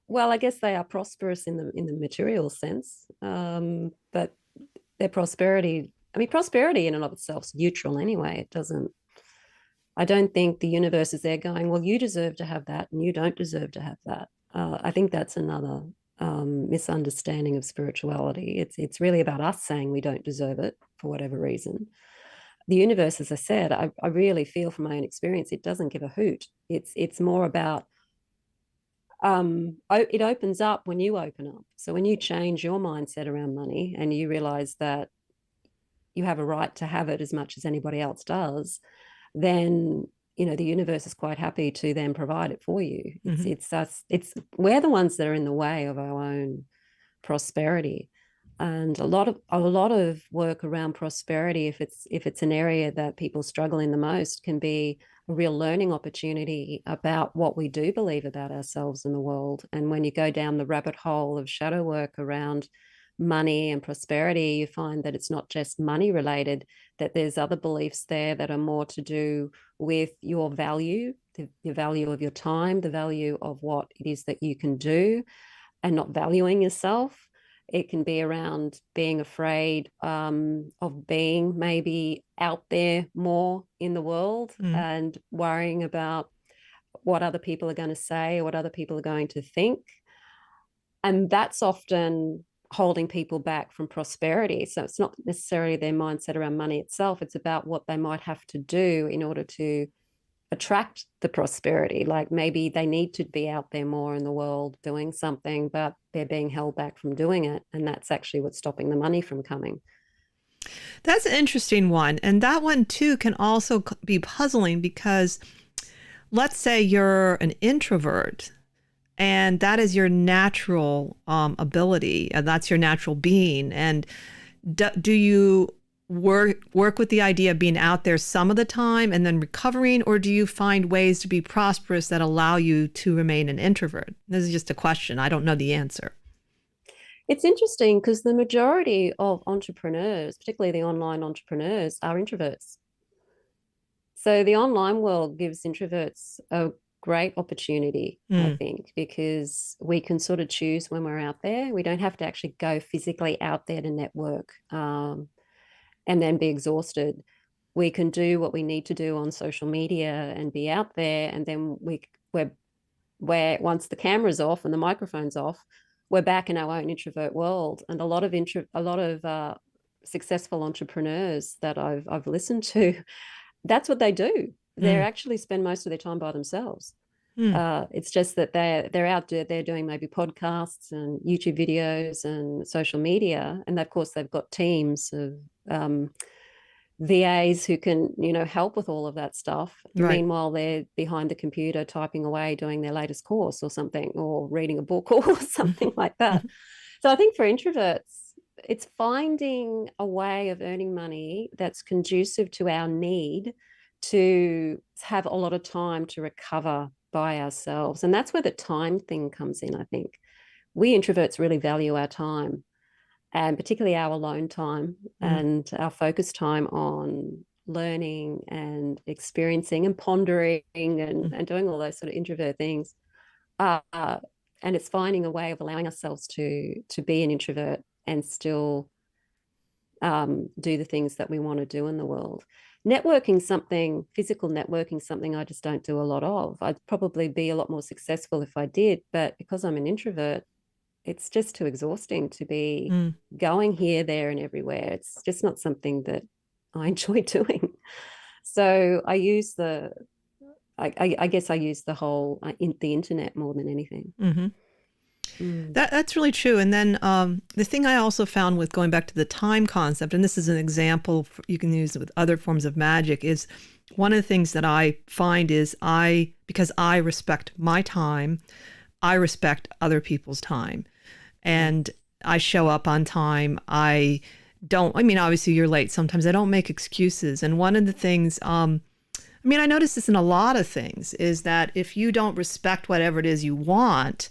Well, I guess they are prosperous in the material sense, but their prosperity, prosperity in and of itself is neutral anyway. I don't think the universe is there going, well, you deserve to have that and you don't deserve to have that. I think that's another misunderstanding of spirituality. It's really about us saying we don't deserve it for whatever reason. The universe, as I said, I really feel from my own experience, it doesn't give a hoot. It's more about it opens up when you open up. So when you change your mindset around money and you realize that you have a right to have it as much as anybody else does, then the universe is quite happy to then provide it for you. We're the ones that are in the way of our own prosperity. And a lot of work around prosperity, if it's an area that people struggle in the most, can be a real learning opportunity about what we do believe about ourselves and the world. And when you go down the rabbit hole of shadow work around money and prosperity, you find that it's not just money related, that there's other beliefs there that are more to do with your value, the value of your time, the value of what it is that you can do, and not valuing yourself. It can be around being afraid of being maybe out there more in the world and worrying about what other people are going to say or what other people are going to think. And that's often holding people back from prosperity. So it's not necessarily their mindset around money itself. It's about what they might have to do in order to attract the prosperity. Like maybe they need to be out there more in the world doing something, but they're being held back from doing it. And that's actually what's stopping the money from coming. That's an interesting one. And that one too can also be puzzling, because let's say you're an introvert and that is your natural ability, and that's your natural being. And do you work with the idea of being out there some of the time and then recovering, or do you find ways to be prosperous that allow you to remain an introvert? This is just a question. I don't know the answer. It's interesting because the majority of entrepreneurs, particularly the online entrepreneurs, are introverts. So the online world gives introverts a great opportunity, I think, because we can sort of choose when we're out there. We don't have to actually go physically out there to network and then be exhausted. We can do what we need to do on social media and be out there, and then we're once the camera's off and the microphone's off, we're back in our own introvert world. And a lot of successful entrepreneurs that I've listened to, that's what they do. They actually spend most of their time by themselves. It's just that they're out there, they're doing maybe podcasts and YouTube videos and social media. And of course, they've got teams of VAs who can, help with all of that stuff. Right. Meanwhile, they're behind the computer typing away, doing their latest course or something, or reading a book or something like that. So I think for introverts, it's finding a way of earning money that's conducive to our need to have a lot of time to recover by ourselves. And that's where the time thing comes in, I think. We introverts really value our time, and particularly our alone time and our focus time on learning and experiencing and pondering and doing all those sort of introvert things. And it's finding a way of allowing ourselves to be an introvert and still do the things that we want to do in the world. Physical networking, something I just don't do a lot of. I'd probably be a lot more successful if I did, but because I'm an introvert, it's just too exhausting to be going here, there, and everywhere. It's just not something that I enjoy doing. So I use I guess I use the whole the internet more than anything. That's really true. And then the thing I also found with going back to the time concept, and this is an example you can use with other forms of magic, is one of the things that I find is because I respect my time, I respect other people's time. And I show up on time. Obviously you're late. Sometimes I don't make excuses. And one of the things, I notice this in a lot of things, is that if you don't respect whatever it is you want,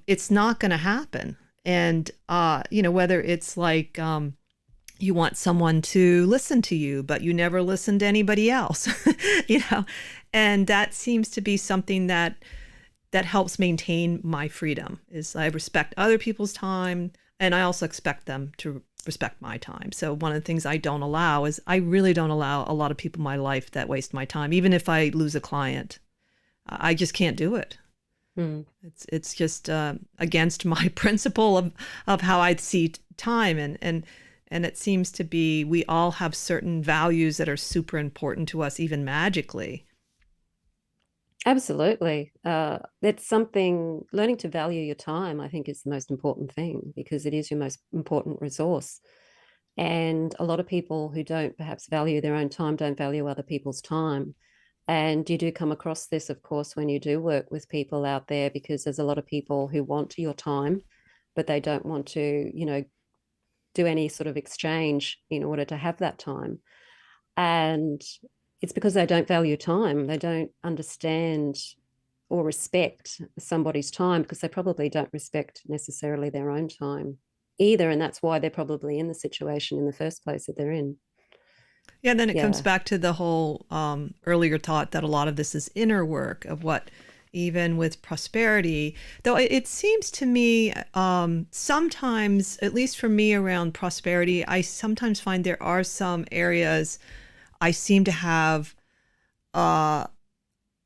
it's not going to happen. And, whether it's like you want someone to listen to you, but you never listen to anybody else, and that seems to be something that helps maintain my freedom. Is I respect other people's time, and I also expect them to respect my time. So one of the things I don't allow is I really don't allow a lot of people in my life that waste my time. Even if I lose a client, I just can't do it. It's just against my principle of how I see time, and it seems to be we all have certain values that are super important to us, even magically. Absolutely. That's something, learning to value your time, I think, is the most important thing, because it is your most important resource. And a lot of people who don't perhaps value their own time don't value other people's time. And you do come across this, of course, when you do work with people out there, because there's a lot of people who want your time, but they don't want to, do any sort of exchange in order to have that time. And it's because they don't value time. They don't understand or respect somebody's time, because they probably don't respect necessarily their own time either. And that's why they're probably in the situation in the first place that they're in. Yeah, and then it comes back to the whole earlier thought that a lot of this is inner work of what, even with prosperity, though it seems to me sometimes, at least for me around prosperity, I sometimes find there are some areas I seem to have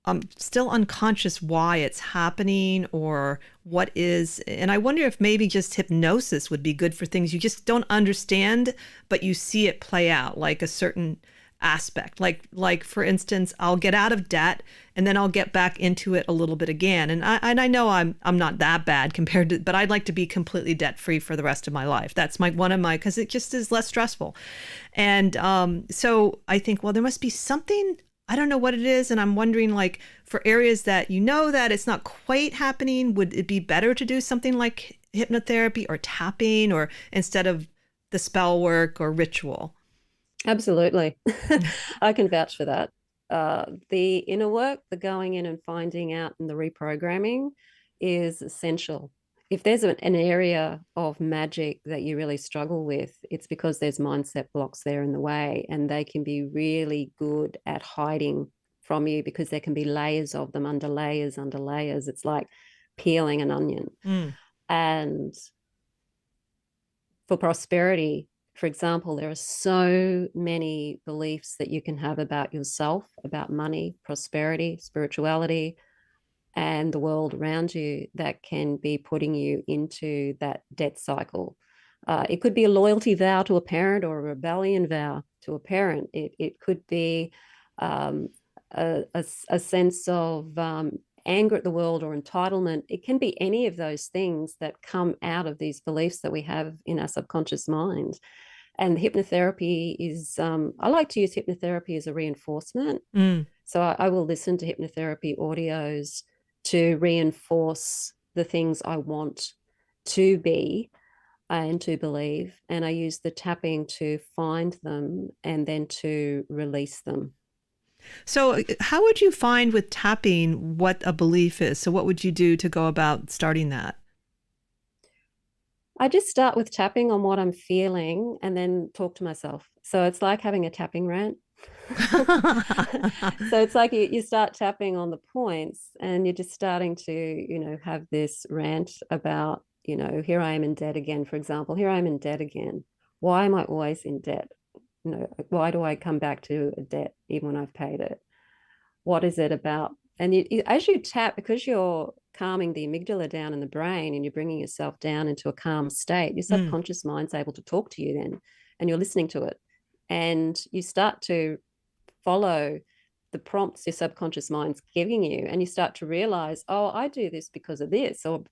I'm still unconscious why it's happening or what is, and I wonder if maybe just hypnosis would be good for things you just don't understand, but you see it play out, like a certain aspect. Like for instance, I'll get out of debt and then I'll get back into it a little bit again. And I know I'm not that bad compared to, but I'd like to be completely debt free for the rest of my life. That's because it just is less stressful. And so I think, well, there must be something, I don't know what it is. And I'm wondering, like, for areas that that it's not quite happening, would it be better to do something like hypnotherapy or tapping, or instead of the spell work or ritual? Absolutely. I can vouch for that. The inner work, the going in and finding out and the reprogramming is essential. If there's an area of magic that you really struggle with, it's because there's mindset blocks there in the way, and they can be really good at hiding from you because there can be layers of them under layers under layers. It's like peeling an onion. And for prosperity, for example, there are so many beliefs that you can have about yourself, about money, prosperity, spirituality, and the world around you that can be putting you into that debt cycle. It could be a loyalty vow to a parent or a rebellion vow to a parent. It could be a sense of anger at the world or entitlement. It can be any of those things that come out of these beliefs that we have in our subconscious mind. And hypnotherapy is, I like to use hypnotherapy as a reinforcement. So I will listen to hypnotherapy audios to reinforce the things I want to be and to believe. And I use the tapping to find them and then to release them. So how would you find with tapping what a belief is? So what would you do to go about starting that? I just start with tapping on what I'm feeling and then talk to myself. So it's like having a tapping rant. So it's like you start tapping on the points and you're just starting to, have this rant about, here I am in debt again, for example. Here I am in debt again. Why am I always in debt? Why do I come back to a debt even when I've paid it? What is it about? And as you tap, because you're calming the amygdala down in the brain and you're bringing yourself down into a calm state, your subconscious mind's able to talk to you then, and you're listening to it. And you start to follow the prompts your subconscious mind's giving you, and you start to realize, oh, I do this because of this, or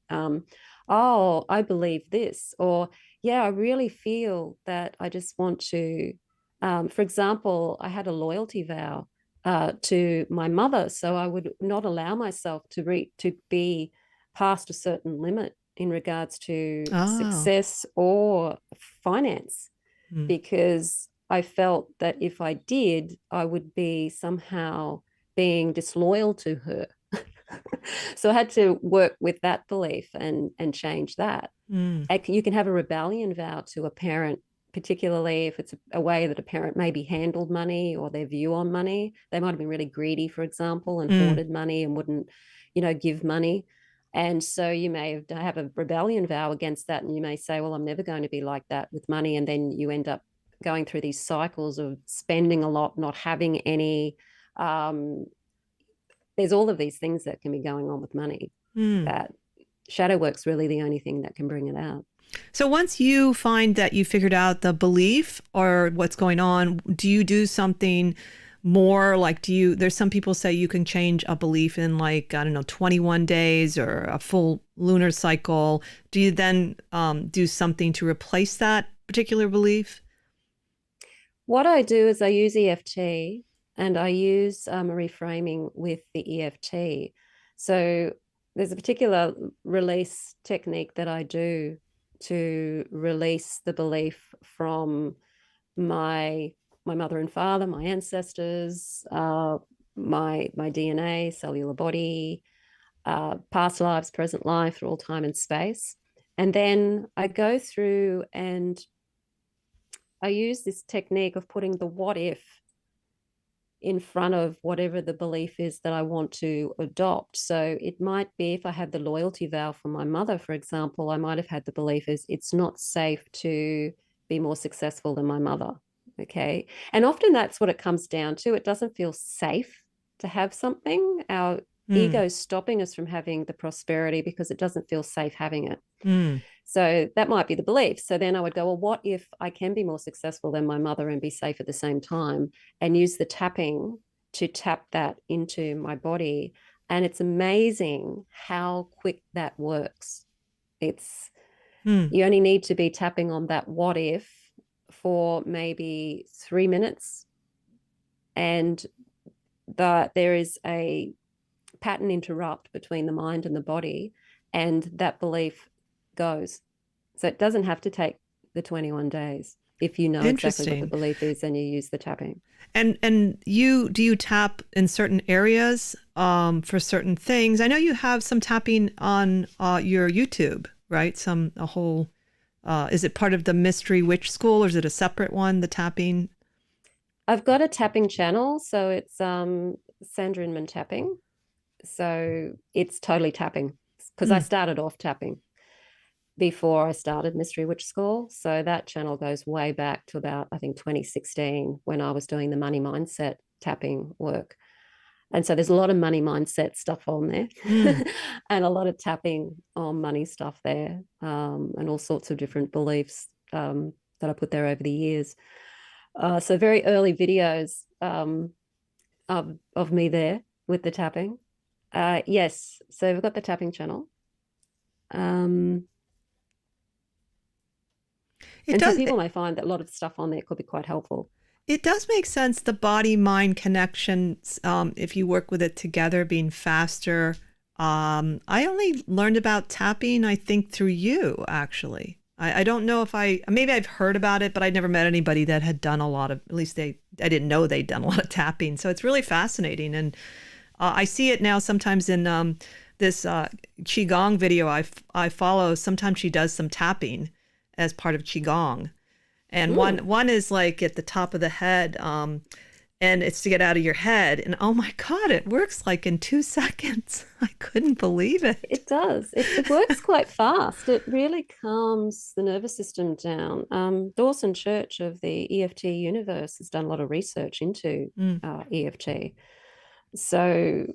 oh, I believe this, or yeah, I really feel that I just want to, for example, I had a loyalty vow to my mother, so I would not allow myself to be past a certain limit in regards to success or finance, because I felt that if I did, I would be somehow being disloyal to her. So I had to work with that belief and change that. You can have a rebellion vow to a parent, particularly if it's a way that a parent maybe handled money or their view on money. They might have been really greedy, for example, and hoarded money and wouldn't, give money. And so you may have a rebellion vow against that. And you may say, well, I'm never going to be like that with money. And then you end up going through these cycles of spending a lot, not having any. There's all of these things that can be going on with money. That shadow work's really the only thing that can bring it out. So once you find that you figured out the belief or what's going on, do you do something more? Like, there's some people say you can change a belief in 21 days or a full lunar cycle. Do you then do something to replace that particular belief? What I do is I use EFT and I use reframing with the EFT. So there's a particular release technique that I do to release the belief from my mother and father, my ancestors, my DNA, cellular body, past lives, present life, through all time and space. And then I go through and I use this technique of putting the what if in front of whatever the belief is that I want to adopt. So it might be, if I had the loyalty vow for my mother, for example, I might have had the belief is it's not safe to be more successful than my mother. Okay. And often that's what it comes down to. It doesn't feel safe to have something. Our ego is stopping us from having the prosperity because it doesn't feel safe having it. So that might be the belief. So then I would go, well, what if I can be more successful than my mother and be safe at the same time, and use the tapping to tap that into my body. And it's amazing how quick that works. You only need to be tapping on that what if for maybe 3 minutes. And there is a pattern interrupt between the mind and the body, and that belief goes. So it doesn't have to take the 21 days if you know exactly what the belief is and you use the tapping. And do you tap in certain areas for certain things? I know you have some tapping on your YouTube, right? Is it part of the Mystery Witch School, or is it a separate one, the tapping? I've got a tapping channel, so it's Sandra Inman tapping. So it's totally tapping because I started off tapping before I started Mystery Witch School. So that channel goes way back to about, I think, 2016, when I was doing the money mindset tapping work. And so there's a lot of money mindset stuff on there and a lot of tapping on money stuff there, and all sorts of different beliefs that I put there over the years. So very early videos of me there with the tapping. Yes, so we've got the tapping channel. It And so does. people may find that a lot of stuff on there could be quite helpful. It does make sense, the body-mind connections, if you work with it together, being faster. I only learned about tapping, I think, through you, actually. I don't know if maybe I've heard about it, but I'd never met anybody that had done a lot of, at least I didn't know they'd done a lot of tapping. So it's really fascinating. And I see it now sometimes in this Qigong video I follow. Sometimes she does some tapping as part of Qigong. And one is like at the top of the head, and it's to get out of your head. And oh my God, it works like in 2 seconds. I couldn't believe it. It does. It works quite fast. It really calms the nervous system down. Dawson Church of the EFT universe has done a lot of research into EFT. So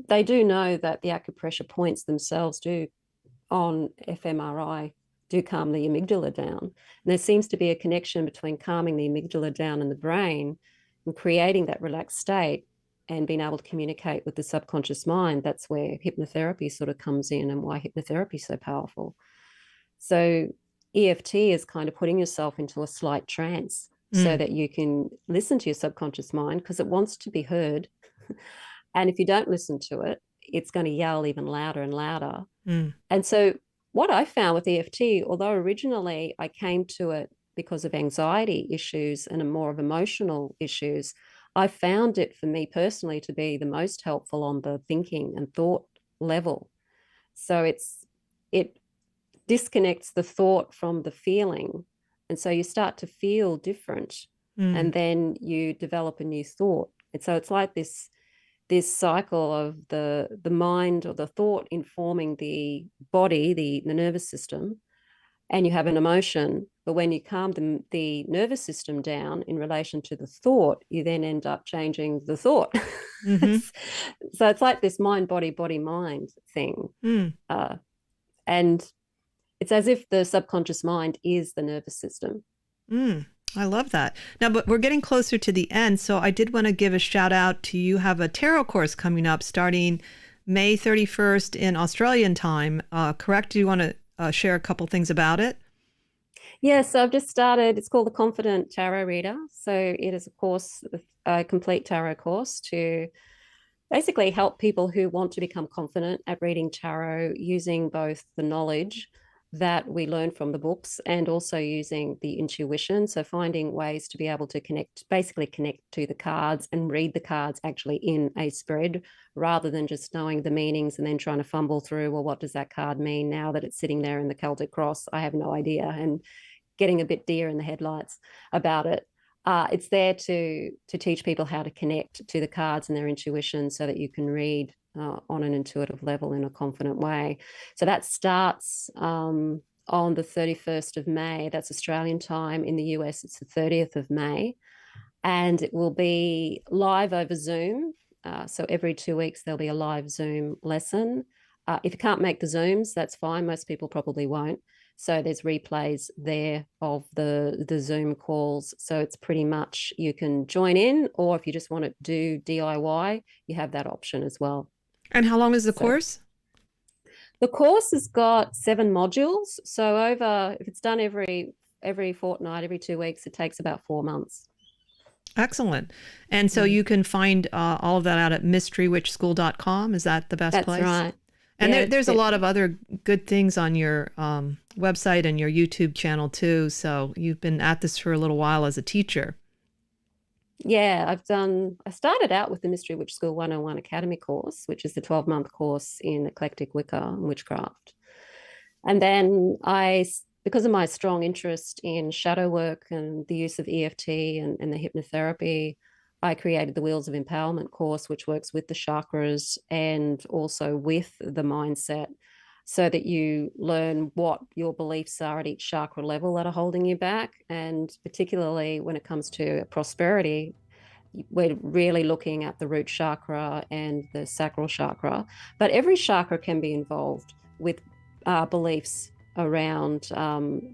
they do know that the acupressure points themselves do on fMRI do calm the amygdala down. And there seems to be a connection between calming the amygdala down in the brain and creating that relaxed state and being able to communicate with the subconscious mind. That's where hypnotherapy sort of comes in and why hypnotherapy is so powerful. So EFT is kind of putting yourself into a slight trance so that you can listen to your subconscious mind, because it wants to be heard. And if you don't listen to it, it's going to yell even louder and louder. And so what I found with EFT, although originally I came to it because of anxiety issues and more of emotional issues, I found it for me personally to be the most helpful on the thinking and thought level. So it disconnects the thought from the feeling. And so you start to feel different and then you develop a new thought. And so it's like this cycle of the mind or the thought informing the body, the nervous system, and you have an emotion. But when you calm the nervous system down in relation to the thought, you then end up changing the thought. So it's like this mind, body, mind thing. And it's as if the subconscious mind is the nervous system. I love that. Now, but we're getting closer to the end, so I did want to give a shout out to you. Have a tarot course coming up starting May 31st in Australian time, correct? Do you want to share a couple things about it? Yes, I've just started. It's called the Confident Tarot Reader. So it is, of course, a complete tarot course to basically help people who want to become confident at reading tarot, using both the knowledge that we learn from the books and also using the intuition. So finding ways to be able to connect to the cards and read the cards actually in a spread, rather than just knowing the meanings and then trying to fumble through, well, what does that card mean now that it's sitting there in the Celtic cross? I have no idea. And getting a bit deer in the headlights about it. It's there to teach people how to connect to the cards and their intuition so that you can read on an intuitive level in a confident way. So that starts on the 31st of May. That's Australian time. In the US, it's the 30th of May. And it will be live over Zoom. So every 2 weeks, there'll be a live Zoom lesson. If you can't make the Zooms, that's fine. Most people probably won't. So there's replays there of the Zoom calls. So it's pretty much you can join in, or if you just want to do DIY, you have that option as well. And how long is the course? The course has got 7 modules. So if it's done every fortnight, every 2 weeks, it takes about 4 months. Excellent. And so you can find all of that out at mysterywitchschool.com. Is that the best place? That's right. And there's a lot of other good things on your website and your YouTube channel too. So you've been at this for a little while as a teacher. Yeah, I started out with the Mystery Witch School 101 Academy course, which is the 12-month course in eclectic Wicca and witchcraft. And then because of my strong interest in shadow work and the use of EFT and the hypnotherapy, I created the Wheels of Empowerment course, which works with the chakras and also with the mindset, so that you learn what your beliefs are at each chakra level that are holding you back. And particularly when it comes to prosperity, we're really looking at the root chakra and the sacral chakra. But every chakra can be involved with beliefs around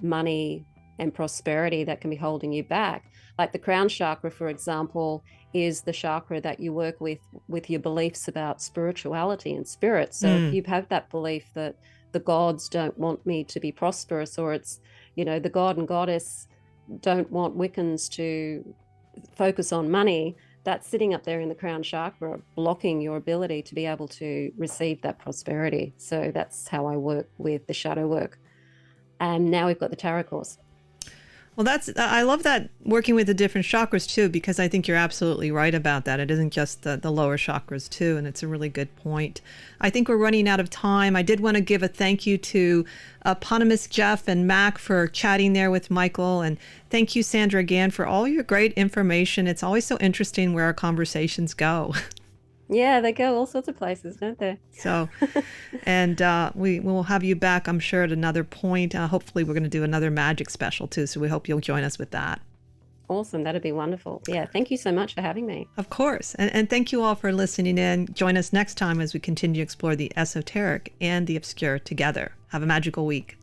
money and prosperity that can be holding you back. Like the crown chakra, for example, is the chakra that you work with your beliefs about spirituality and spirit. So if you have that belief that the gods don't want me to be prosperous, or it's, the god and goddess don't want Wiccans to focus on money. That's sitting up there in the crown chakra, blocking your ability to be able to receive that prosperity. So that's how I work with the shadow work. And now we've got the tarot course. Well, I love that, working with the different chakras too, because I think you're absolutely right about that. It isn't just the lower chakras too, and it's a really good point. I think we're running out of time. I did want to give a thank you to eponymous Jeff and Mac for chatting there with Michael, and thank you, Sandra, again for all your great information. It's always so interesting where our conversations go. Yeah, they go all sorts of places, don't they? So, and we will have you back, I'm sure, at another point. Hopefully we're going to do another Magick special too, so we hope you'll join us with that. Awesome. That'd be wonderful. Yeah, thank you so much for having me. Of course. And thank you all for listening in. Join us next time as we continue to explore the esoteric and the obscure together. Have a magical week.